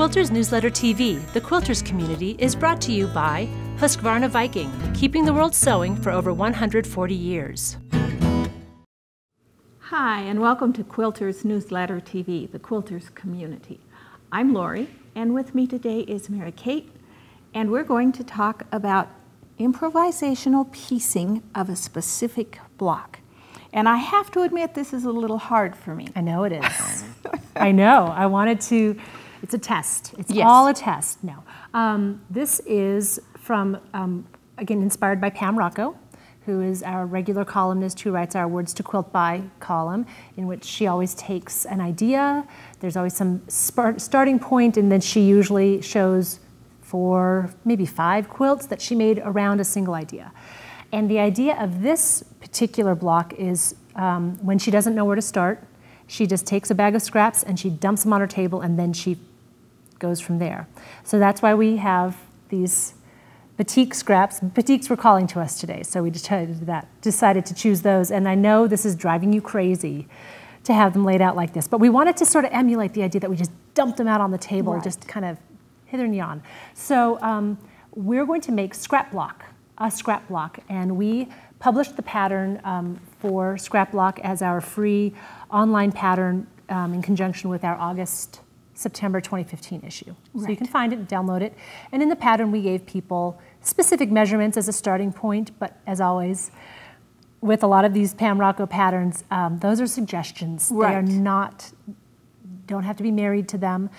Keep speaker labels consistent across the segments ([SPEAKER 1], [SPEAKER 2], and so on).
[SPEAKER 1] Quilters Newsletter TV, the Quilters community, is brought to you by Husqvarna Viking, keeping the world sewing for over 140 years.
[SPEAKER 2] Hi, and welcome to Quilters Newsletter TV, the Quilters community. I'm Lori, and with me today is Mary Kate, and we're going to talk about improvisational piecing of a specific block. And I have to admit, this is a little hard for me.
[SPEAKER 1] I know it is. I know. I wanted to. It's a test. It's
[SPEAKER 2] Yes.
[SPEAKER 1] all a test. No. This is from, again, inspired by Pam Rocco, who is our regular columnist who writes our Words to Quilt By column, in which she always takes an idea. There's always some starting point, and then she usually shows 4, maybe 5 quilts that she made around a single idea. And the idea of this particular block is when she doesn't know where to start, she just takes a bag of scraps and she dumps them on her table, and then she goes from there. So that's why we have these batik scraps. Batiks were calling to us today, so we decided to choose those. And I know this is driving you crazy to have them laid out like this, but we wanted to sort of emulate the idea that we just dumped them out on the table,
[SPEAKER 2] Right.
[SPEAKER 1] just kind of hither and yon. So we're going to make a scrap block, and we published the pattern for scrap block as our free online pattern in conjunction with our September 2015 issue.
[SPEAKER 2] Right.
[SPEAKER 1] So you can find it and download it. And in the pattern, we gave people specific measurements as a starting point, but as always, with a lot of these Pam Rocco patterns, those are suggestions.
[SPEAKER 2] Right.
[SPEAKER 1] They are not, don't have to be married to them.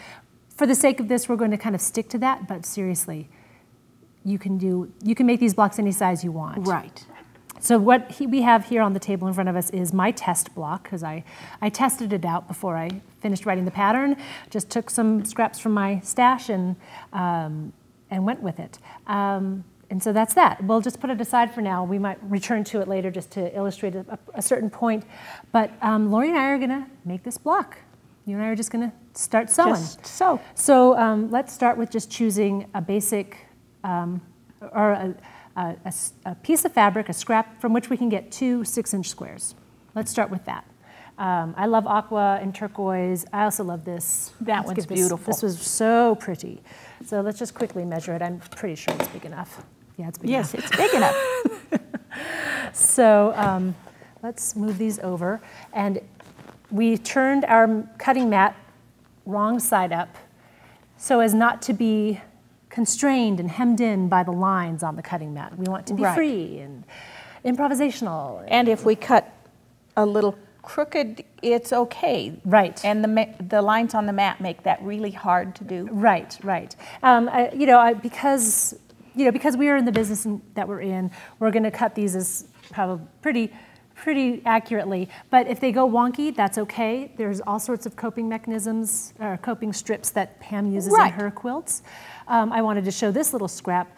[SPEAKER 1] For the sake of this, we're going to kind of stick to that, but seriously, you can make these blocks any size you want.
[SPEAKER 2] Right.
[SPEAKER 1] So what we have here on the table in front of us is my test block, because I tested it out before I finished writing the pattern. Just took some scraps from my stash and went with it. And so that's that. We'll just put it aside for now. We might return to it later just to illustrate a certain point. But Lori and I are going to make this block. You and I are just going to start sewing.
[SPEAKER 2] Just sew.
[SPEAKER 1] So let's start with just choosing a basic or a piece of fabric, a scrap from which we can get 2 6-inch squares. Let's start with that. I love aqua and turquoise. I also love this.
[SPEAKER 2] That one's beautiful.
[SPEAKER 1] This was so pretty. So let's just quickly measure it. I'm pretty sure it's big enough. Yeah, it's big enough.
[SPEAKER 2] Yes, it's big enough.
[SPEAKER 1] So let's move these over. And we turned our cutting mat wrong side up so as not to be constrained and hemmed in by the lines on the cutting mat. We want to be
[SPEAKER 2] Right.
[SPEAKER 1] free and improvisational.
[SPEAKER 2] And if we cut a little crooked, it's okay.
[SPEAKER 1] Right.
[SPEAKER 2] And the lines on the mat make that really hard to do.
[SPEAKER 1] Right, right. Because we are in the business that we're in, we're going to cut these as probably pretty accurately. But if they go wonky, that's okay. There's all sorts of coping mechanisms, or coping strips that Pam uses
[SPEAKER 2] Right.
[SPEAKER 1] in her quilts. I wanted to show this little scrap.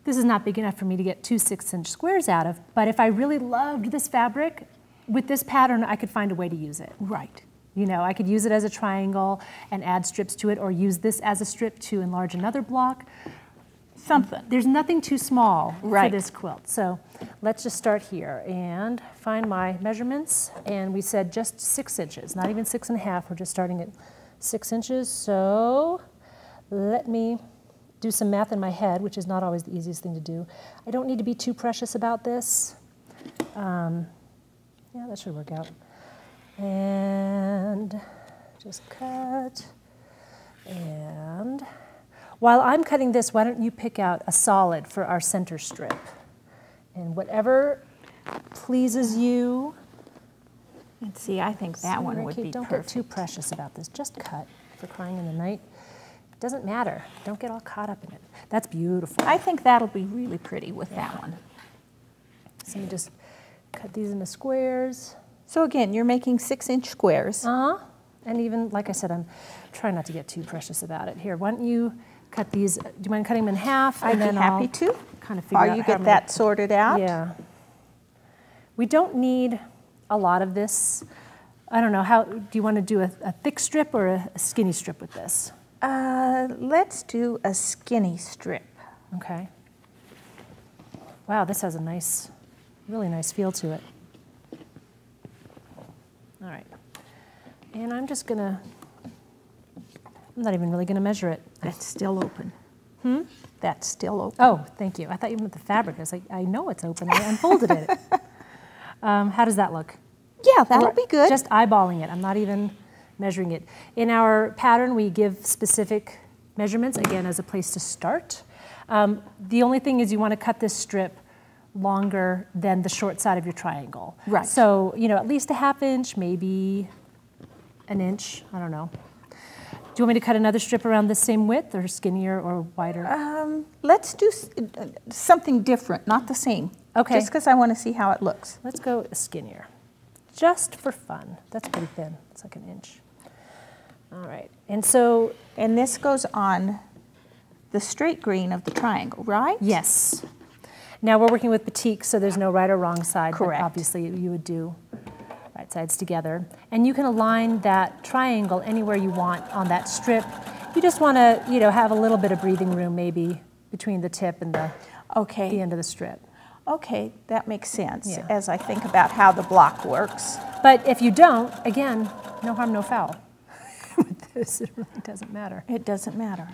[SPEAKER 1] This is not big enough for me to get 2 6-inch squares out of, but if I really loved this fabric, with this pattern, I could find a way to use it.
[SPEAKER 2] Right.
[SPEAKER 1] You know, I could use it as a triangle and add strips to it, or use this as a strip to enlarge another block.
[SPEAKER 2] Something.
[SPEAKER 1] There's nothing too small
[SPEAKER 2] Right.
[SPEAKER 1] for this quilt. So let's just start here and find my measurements. And we said just 6 inches, not even 6.5. We're just starting at 6 inches. So let me do some math in my head, which is not always the easiest thing to do. I don't need to be too precious about this. Yeah, that should work out. And just cut. And while I'm cutting this, why don't you pick out a solid for our center strip? And whatever pleases you.
[SPEAKER 2] And see, I think that one would be
[SPEAKER 1] Don't
[SPEAKER 2] perfect.
[SPEAKER 1] get too precious about this. Just cut, for crying in the night. It doesn't matter. Don't get all caught up in it. That's beautiful.
[SPEAKER 2] I think that'll be really pretty with that one.
[SPEAKER 1] So you just cut these into squares.
[SPEAKER 2] So again, you're making 6-inch squares.
[SPEAKER 1] And even, like I said, I'm trying not to get too precious about it. Here, why don't you cut these, do you mind cutting them in half?
[SPEAKER 2] I'd be happy
[SPEAKER 1] I'll
[SPEAKER 2] to.
[SPEAKER 1] kind of figure
[SPEAKER 2] While
[SPEAKER 1] out
[SPEAKER 2] you
[SPEAKER 1] how
[SPEAKER 2] get
[SPEAKER 1] I'm
[SPEAKER 2] that sorted out.
[SPEAKER 1] Yeah. We don't need a lot of this. I don't know, do you want to do a thick strip or a skinny strip with this?
[SPEAKER 2] Let's do a skinny strip.
[SPEAKER 1] Okay. Wow, this has a nice, really nice feel to it. All right. And I'm just going to I'm not even really going to measure it.
[SPEAKER 2] That's still open. That's still open.
[SPEAKER 1] Oh, thank you. I thought you meant the fabric. I was like, I know it's open. I unfolded it. How does that look?
[SPEAKER 2] Yeah, that'll be good.
[SPEAKER 1] Just eyeballing it. I'm not even measuring it. In our pattern, we give specific measurements, again, as a place to start. The only thing is you want to cut this strip longer than the short side of your triangle.
[SPEAKER 2] Right.
[SPEAKER 1] So, you know, at least a ½ inch, maybe an inch, I don't know. Do you want me to cut another strip around the same width or skinnier or wider?
[SPEAKER 2] Let's do something different, not the same.
[SPEAKER 1] Okay.
[SPEAKER 2] Just because I want to see how it looks.
[SPEAKER 1] Let's go skinnier, just for fun. That's pretty thin. It's like an inch. All right. And so,
[SPEAKER 2] and this goes on the straight green of the triangle, right?
[SPEAKER 1] Yes. Now we're working with batik, so there's no right or wrong side.
[SPEAKER 2] Correct.
[SPEAKER 1] But obviously, you would do right sides together. And you can align that triangle anywhere you want on that strip. You just want to, you know, have a little bit of breathing room maybe between the tip and the end of the strip.
[SPEAKER 2] Okay, that makes sense
[SPEAKER 1] Yeah.
[SPEAKER 2] as I think about how the block works.
[SPEAKER 1] But if you don't, again, no harm, no foul. With this, it really doesn't matter.
[SPEAKER 2] It doesn't matter.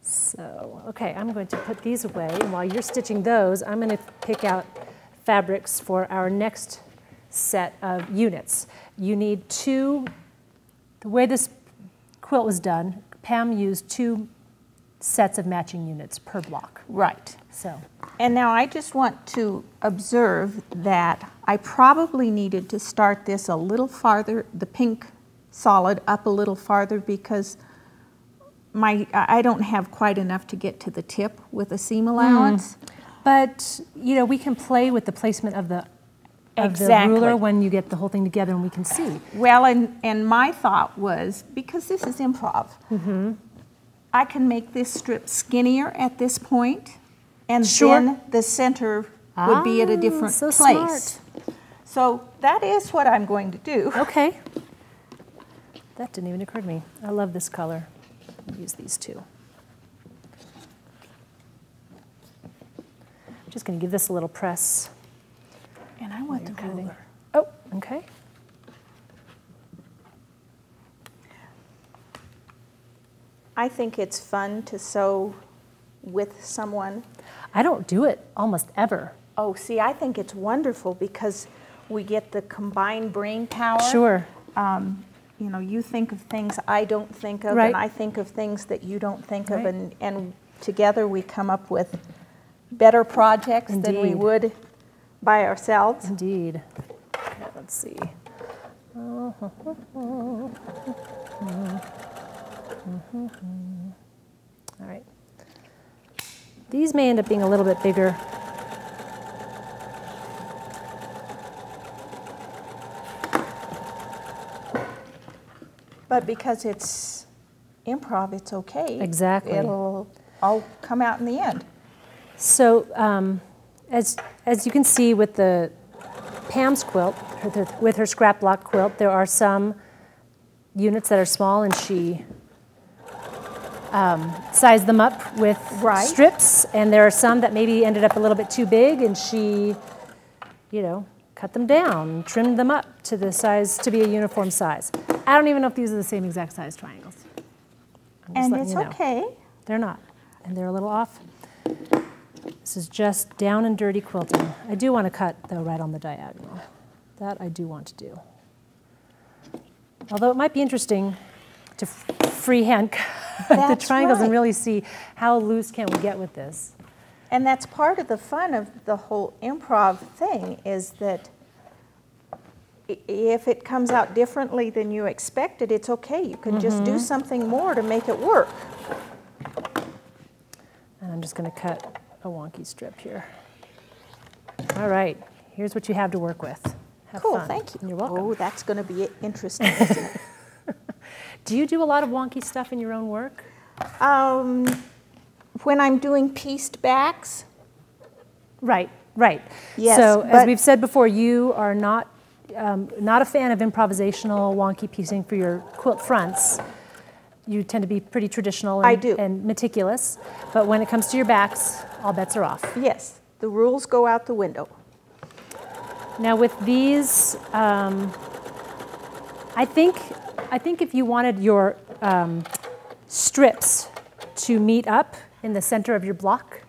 [SPEAKER 1] So, okay, I'm going to put these away. And while you're stitching those, I'm going to pick out fabrics for our next set of units. You need two, the way this quilt was done, Pam used 2 sets of matching units per block.
[SPEAKER 2] Right.
[SPEAKER 1] So,
[SPEAKER 2] And now I just want to observe that I probably needed to start this a little farther, the pink solid up a little farther, because I don't have quite enough to get to the tip with a seam allowance.
[SPEAKER 1] but you know, we can play with the placement of the
[SPEAKER 2] Exactly.
[SPEAKER 1] ruler when you get the whole thing together and we can see.
[SPEAKER 2] Well, and my thought was, because this is improv, I can make this strip skinnier at this point, and
[SPEAKER 1] Sure.
[SPEAKER 2] then the center would be at a different
[SPEAKER 1] so
[SPEAKER 2] place.
[SPEAKER 1] smart.
[SPEAKER 2] So that is what I'm going to do.
[SPEAKER 1] Okay. That didn't even occur to me. I love this color. I'll use these two. I'm just going to give this a little press.
[SPEAKER 2] And I want the
[SPEAKER 1] You're cutting.
[SPEAKER 2] ruler.
[SPEAKER 1] Oh, okay.
[SPEAKER 2] I think it's fun to sew with someone.
[SPEAKER 1] I don't do it almost ever.
[SPEAKER 2] Oh, see, I think it's wonderful because we get the combined brain power.
[SPEAKER 1] Sure.
[SPEAKER 2] You know, you think of things I don't think of,
[SPEAKER 1] Right.
[SPEAKER 2] and I think of things that you don't think of,
[SPEAKER 1] Right.
[SPEAKER 2] and together we come up with better projects than we
[SPEAKER 1] Indeed.
[SPEAKER 2] would by ourselves.
[SPEAKER 1] Indeed. Okay, let's see. All right. These may end up being a little bit bigger.
[SPEAKER 2] But because it's improv, it's okay.
[SPEAKER 1] Exactly.
[SPEAKER 2] It'll all come out in the end.
[SPEAKER 1] So as you can see with the Pam's quilt, with her scrap block quilt, there are some units that are small, and she sized them up with
[SPEAKER 2] Right.
[SPEAKER 1] strips, and there are some that maybe ended up a little bit too big, and she, you know, cut them down, trimmed them up to the size, to be a uniform size. I don't even know if these are the same exact size triangles. I'm just
[SPEAKER 2] And
[SPEAKER 1] letting
[SPEAKER 2] it's
[SPEAKER 1] you know.
[SPEAKER 2] okay.
[SPEAKER 1] They're not, and they're a little off. This is just down and dirty quilting. I do want to cut, though, right on the diagonal. That I do want to do. Although it might be interesting to freehand cut the
[SPEAKER 2] That's
[SPEAKER 1] triangles and
[SPEAKER 2] right.
[SPEAKER 1] really see how loose can we get with this.
[SPEAKER 2] And that's part of the fun of the whole improv thing, is that if it comes out differently than you expected, it's okay. You can just do something more to make it work.
[SPEAKER 1] And I'm just going to cut a wonky strip here. All right, here's what you have to work with. Have
[SPEAKER 2] Cool,
[SPEAKER 1] fun.
[SPEAKER 2] thank you.
[SPEAKER 1] You're welcome.
[SPEAKER 2] Oh, that's going to be interesting, isn't it?
[SPEAKER 1] Do you do a lot of wonky stuff in your own work?
[SPEAKER 2] When I'm doing pieced backs,
[SPEAKER 1] Right, right.
[SPEAKER 2] Yes,
[SPEAKER 1] So as
[SPEAKER 2] but-
[SPEAKER 1] we've said before, you are not a fan of improvisational wonky piecing for your quilt fronts. You tend to be pretty traditional and,
[SPEAKER 2] I do.
[SPEAKER 1] and meticulous. But when it comes to your backs, all bets are off.
[SPEAKER 2] yes, the rules go out the window.
[SPEAKER 1] Now with these, I think if you wanted your strips to meet up in the center of your block,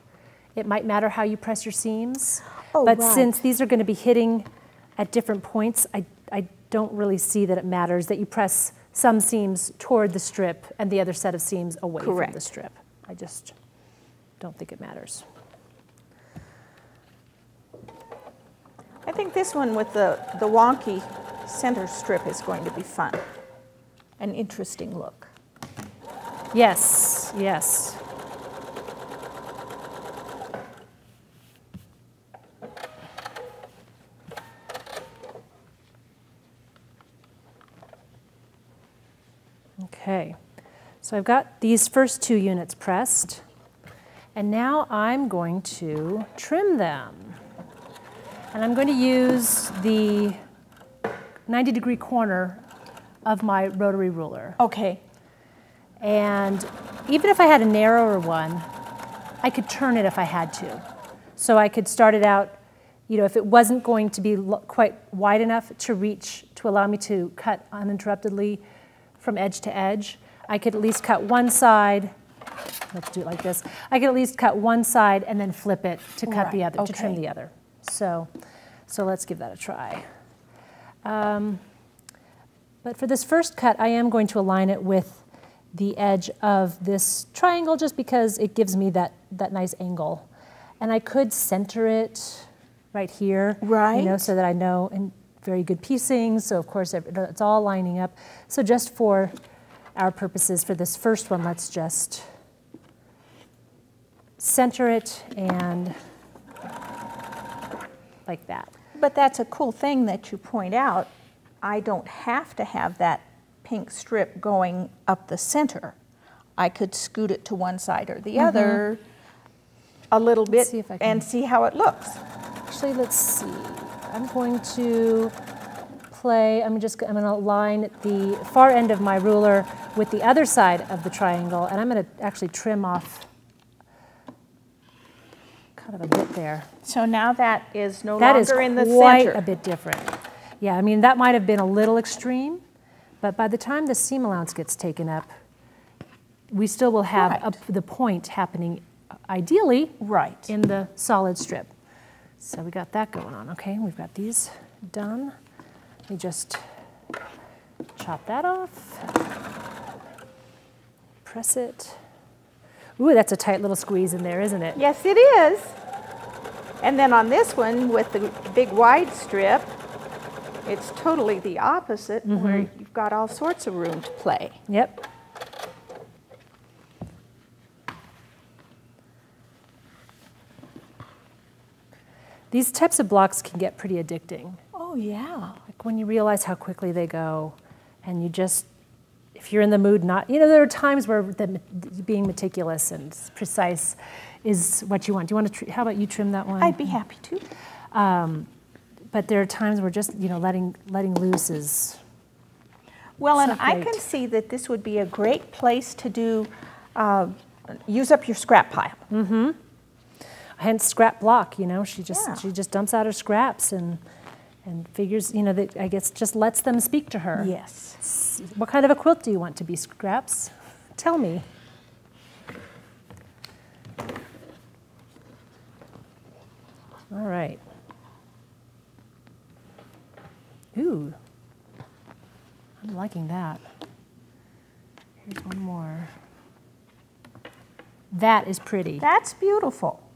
[SPEAKER 1] it might matter how you press your seams.
[SPEAKER 2] Oh,
[SPEAKER 1] but
[SPEAKER 2] right.
[SPEAKER 1] since these are going to be hitting at different points, I don't really see that it matters that you press some seams toward the strip and the other set of seams away
[SPEAKER 2] Correct.
[SPEAKER 1] from the strip. I just don't think it matters.
[SPEAKER 2] I think this one with the wonky center strip is going to be fun. An interesting look.
[SPEAKER 1] Yes, yes. Okay, so I've got these first 2 units pressed, and now I'm going to trim them. And I'm going to use the 90-degree corner of my rotary ruler.
[SPEAKER 2] Okay.
[SPEAKER 1] And even if I had a narrower one, I could turn it if I had to. So I could start it out, you know, if it wasn't going to be quite wide enough to reach, to allow me to cut uninterruptedly from edge to edge, I could at least cut one side. Let's do it like this. I could at least cut one side and then flip it to cut the other, to trim the other. So let's give that a try. But for this first cut, I am going to align it with the edge of this triangle just because it gives me that nice angle. And I could center it right here, you know, so that I know, and very good piecing, so of course it's all lining up. So just for our purposes for this first one, let's just center it and like that.
[SPEAKER 2] But that's a cool thing that you point out. I don't have to have that pink strip going up the center. I could scoot it to one side or the other a little bit and see how it looks.
[SPEAKER 1] Actually, let's see. I'm going to play, I'm going to line the far end of my ruler with the other side of the triangle, and I'm going to actually trim off kind of a bit there.
[SPEAKER 2] So now that is no longer in the center.
[SPEAKER 1] That is quite a bit different. Yeah, I mean, that might have been a little extreme, but by the time the seam allowance gets taken up, we still will have the point happening ideally in the solid strip. So we got that going on. Okay, we've got these done. Let me just chop that off. Press it. Ooh, that's a tight little squeeze in there, isn't it?
[SPEAKER 2] Yes, it is. And then on this one with the big wide strip, it's totally the opposite, where you've got all sorts of room to play.
[SPEAKER 1] Yep. These types of blocks can get pretty addicting.
[SPEAKER 2] Oh, yeah.
[SPEAKER 1] Like when you realize how quickly they go, and you just, if you're in the mood not, you know, there are times where being meticulous and precise is what you want. Do you want to, how about you trim that one?
[SPEAKER 2] I'd be happy to.
[SPEAKER 1] But there are times where just, you know, letting loose is
[SPEAKER 2] well,
[SPEAKER 1] so
[SPEAKER 2] and
[SPEAKER 1] great.
[SPEAKER 2] I can see that this would be a great place to do, use up your scrap pile.
[SPEAKER 1] Mm-hmm. Hence scrap block, you know, she just dumps out her scraps and figures, you know, that I guess just lets them speak to her.
[SPEAKER 2] Yes.
[SPEAKER 1] What kind of a quilt do you want to be, scraps? Tell me. All right. Ooh, I'm liking that. Here's one more. That is pretty.
[SPEAKER 2] That's beautiful.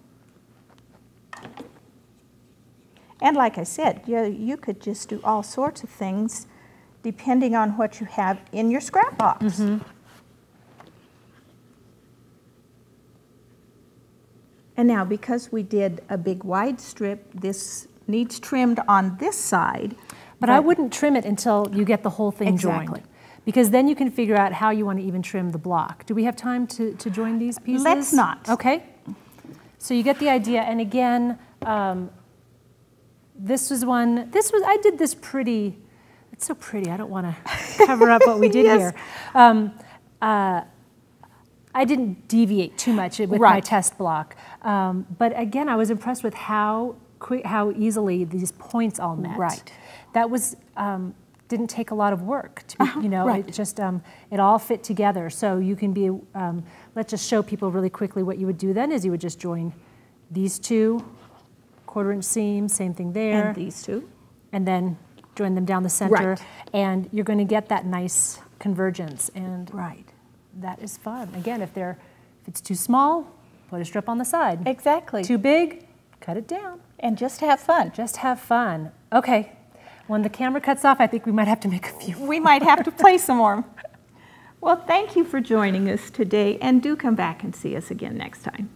[SPEAKER 2] And like I said, you could just do all sorts of things depending on what you have in your scrap box.
[SPEAKER 1] Mm-hmm.
[SPEAKER 2] And now, because we did a big wide strip, this needs trimmed on this side.
[SPEAKER 1] But I wouldn't trim it until you get the whole thing joined. Because then you can figure out how you want to even trim the block. Do we have time to join these pieces?
[SPEAKER 2] Let's not.
[SPEAKER 1] Okay. So you get the idea. And again, this was one, I did this pretty, it's so pretty. I don't want to cover up what we did here. I didn't deviate too much with my test block. But again, I was impressed with how easily these points all met.
[SPEAKER 2] Right.
[SPEAKER 1] That was didn't take a lot of work to be, you know,
[SPEAKER 2] right.
[SPEAKER 1] it just, it all fit together. So you can be, let's just show people really quickly what you would do then is you would just join these two 1/4 inch seams, same thing there.
[SPEAKER 2] And these two.
[SPEAKER 1] And then join them down the center.
[SPEAKER 2] Right.
[SPEAKER 1] And you're going to get that nice convergence. And
[SPEAKER 2] Right.
[SPEAKER 1] that is fun. Again, if it's too small, put a strip on the side.
[SPEAKER 2] Exactly.
[SPEAKER 1] Too big, cut it down.
[SPEAKER 2] And just have fun.
[SPEAKER 1] Just have fun. Okay. When the camera cuts off, I think we might have to make a few.
[SPEAKER 2] We might have to play some more. Well, thank you for joining us today, and do come back and see us again next time.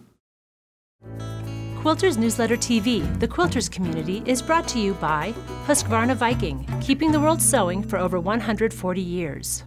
[SPEAKER 1] Quilters Newsletter TV, the Quilters community, is brought to you by Husqvarna Viking, keeping the world sewing for over 140 years.